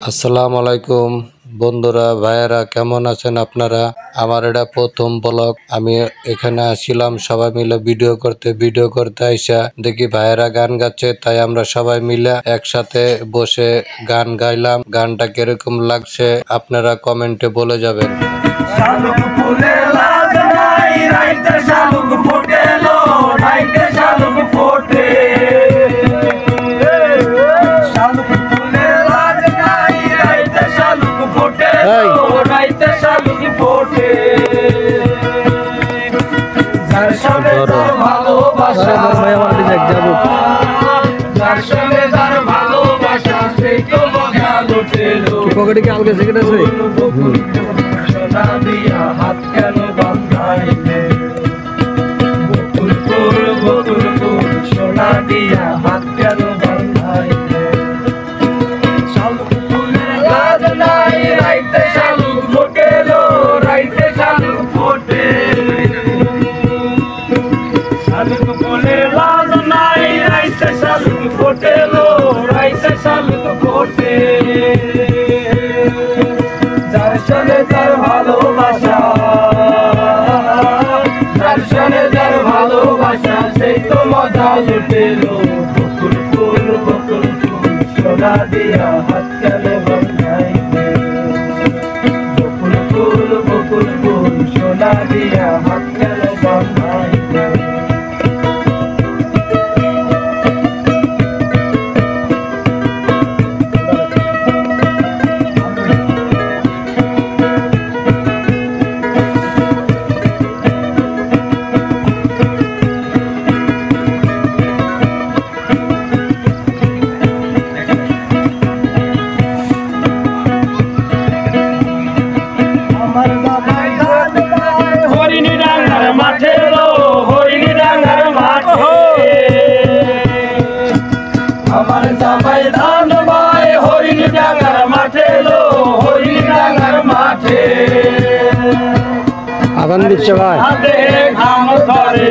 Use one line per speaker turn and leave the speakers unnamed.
আসসালামু আলাইকুম বন্ধুরা, ভাইয়েরা, কেমন আছেন আপনারা? আমার এটা প্রথম ব্লগ। আমি এখানে আসছিলাম সবাই মিলে ভিডিও করতে আইসা দেখি ভাইয়েরা গান গাচ্ছে, তাই আমরা সবাই মিলে একসাথে বসে গান গাইলাম। গানটা কিরকম লাগছে আপনারা কমেন্টে বলে যাবেন।
পকেটে কি আলগা সিগারেট আছে?
সোনা দিয়া হাত কেন বাঁধাইলে, বকুল ফুল বকুল ফুল সোনা দিয়া হাত কেন বাঁধাইলে। শালুক ফুলের লাজ নাই, রাইতে শালুক ফোটেলো, রাইতে শালুক ফোটে। শালুক ফুলের লাজ নাই, রাইতে শালুক ফোটেলো, রাইতে শালুক ফোটে। যার সনে যার ভালোবাসা, যার সনে যার ভালোবাসা, সেই তো মজা লুটেলো। বকুল ফুল সোনা দিয়া হাত কেন বাঁধাইলে, বকুল ফুল সোনা দিয়া হাত কেন বাঁধাইলে। আমার জামাই ধান বাই হরিণ ডাঙ্গার মাঠে লো, হরিণ ডাঙ্গার মাঠে।
আগান দিচ্ছে ভাই,
হাতে ঘাম ধরে